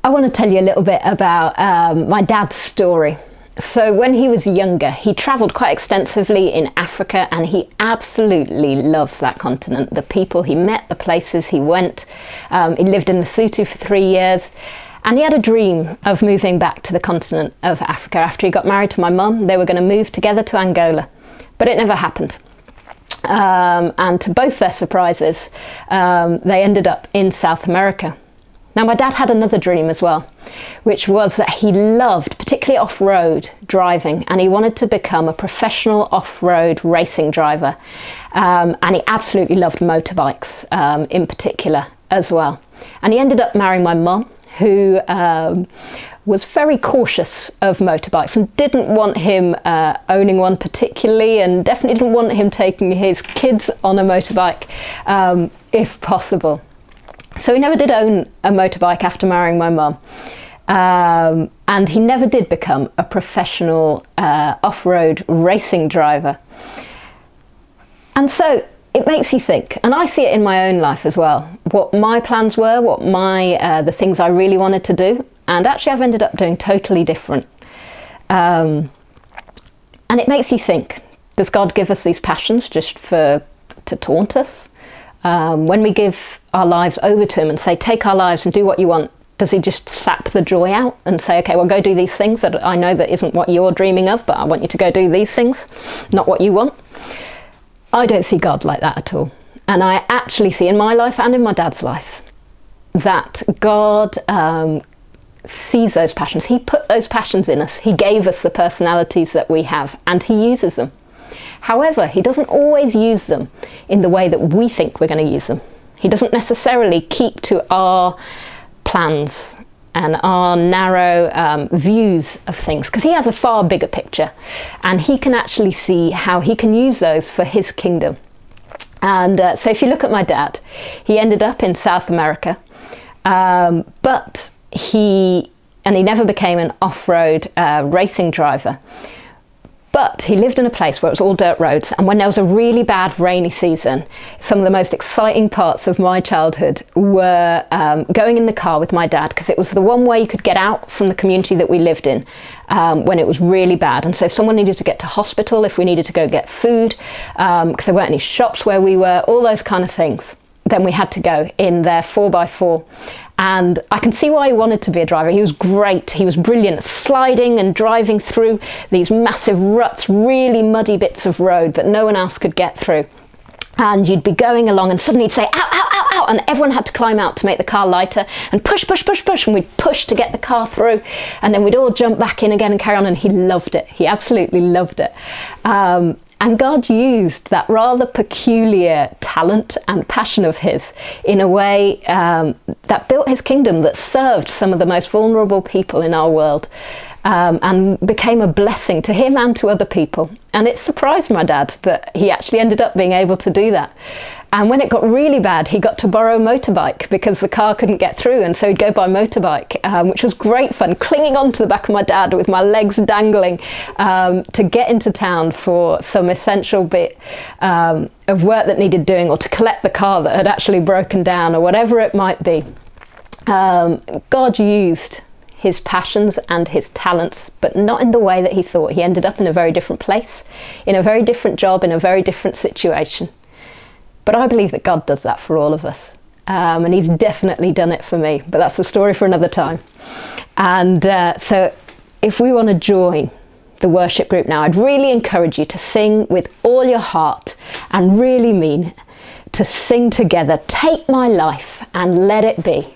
I want to tell you a little bit about my dad's story. So when he was younger, he travelled quite extensively in Africa, and he absolutely loves that continent. The people he met, the places he went. He lived in Lesotho for 3 years, and he had a dream of moving back to the continent of Africa. After he got married to my mum, they were going to move together to Angola, but it never happened. And to both their surprises, they ended up in South America. Now, my dad had another dream as well, which was that he loved, particularly off-road driving, and he wanted to become a professional off-road racing driver. And he absolutely loved motorbikes in particular as well. And he ended up marrying my mum, who was very cautious of motorbikes and didn't want him owning one particularly, and definitely didn't want him taking his kids on a motorbike if possible. So he never did own a motorbike after marrying my mum, and he never did become a professional off-road racing driver. And so it makes you think, and I see it in my own life as well, what my plans were, what the things I really wanted to do, and actually I've ended up doing totally different. And it makes you think, does God give us these passions just to taunt us? When we give our lives over to him and say, take our lives and do what you want, does he just sap the joy out and say, okay, well, go do these things that I know that isn't what you're dreaming of, but I want you to go do these things, not what you want? I don't see God like that at all. And I actually see in my life and in my dad's life that God sees those passions. He put those passions in us. He gave us the personalities that we have, and he uses them. However, he doesn't always use them in the way that we think we're going to use them. He doesn't necessarily keep to our plans and our narrow views of things, because he has a far bigger picture, and he can actually see how he can use those for his kingdom. And so if you look at my dad, he ended up in South America, but he never became an off-road racing driver. But he lived in a place where it was all dirt roads, and when there was a really bad rainy season, some of the most exciting parts of my childhood were going in the car with my dad, because it was the one way you could get out from the community that we lived in when it was really bad. And so if someone needed to get to hospital, if we needed to go get food, because there weren't any shops where we were, all those kind of things, then we had to go in their 4x4. And I can see why he wanted to be a driver. He was great. He was brilliant at sliding and driving through these massive ruts, really muddy bits of road that no one else could get through. And you'd be going along and suddenly he'd say, ow, ow, ow, ow, and everyone had to climb out to make the car lighter and push, push, push, push, and we'd push to get the car through. And then we'd all jump back in again and carry on, and he loved it. He absolutely loved it. And God used that rather peculiar talent and passion of his in a way that built his kingdom, that served some of the most vulnerable people in our world, and became a blessing to him and to other people. And it surprised my dad that he actually ended up being able to do that. And when it got really bad, he got to borrow a motorbike because the car couldn't get through, and so he'd go by motorbike, which was great fun, clinging onto the back of my dad with my legs dangling to get into town for some essential bit of work that needed doing, or to collect the car that had actually broken down, or whatever it might be. God used his passions and his talents, but not in the way that he thought. He ended up in a very different place, in a very different job, in a very different situation. But I believe that God does that for all of us. And he's definitely done it for me. But that's a story for another time. And so if we want to join the worship group now, I'd really encourage you to sing with all your heart and really mean it. To sing together, take my life and let it be.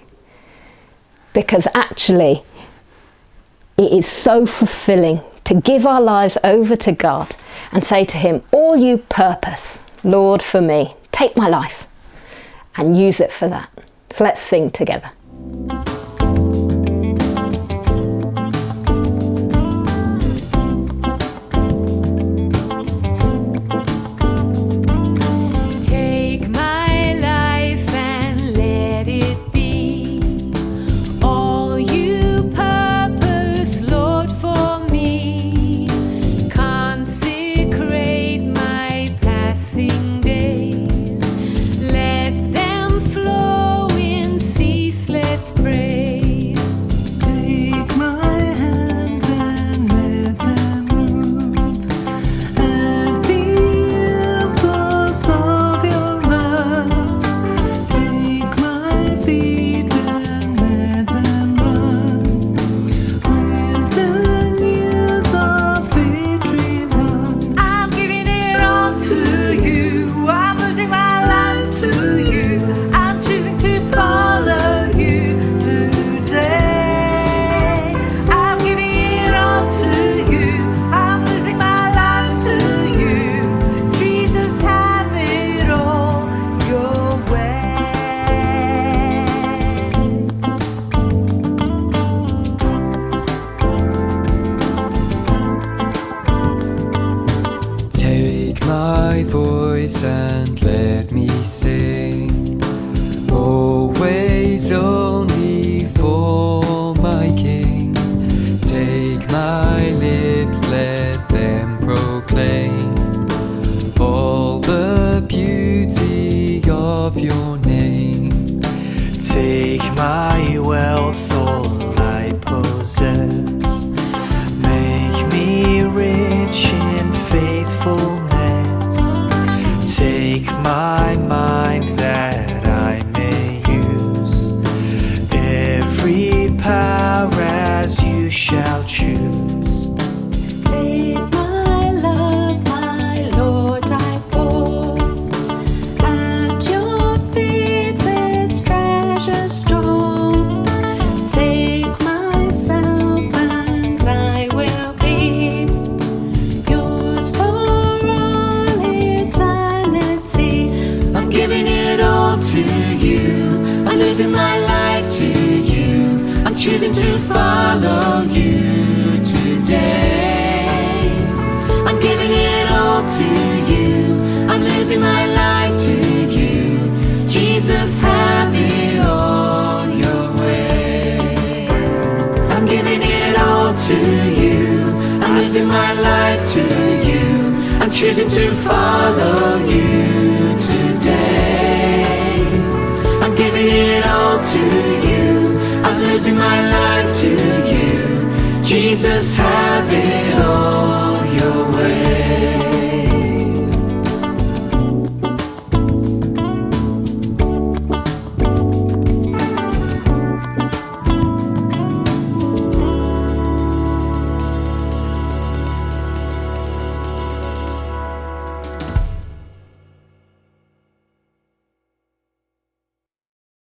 Because actually, it is so fulfilling to give our lives over to God and say to him, all you purpose, Lord, for me, take my life and use it for that. So let's sing together. Take my life and let it be all you purpose, Lord, for me. Consecrate my passing days. Let them flow in ceaseless choosing to follow you today. I'm giving it all to you. I'm losing my life to you. Jesus, have it all your way. I'm giving it all to you. I'm losing my life to you. I'm choosing to follow you today. I'm giving it all to you. I'm losing my life to you. Jesus, have it all your way.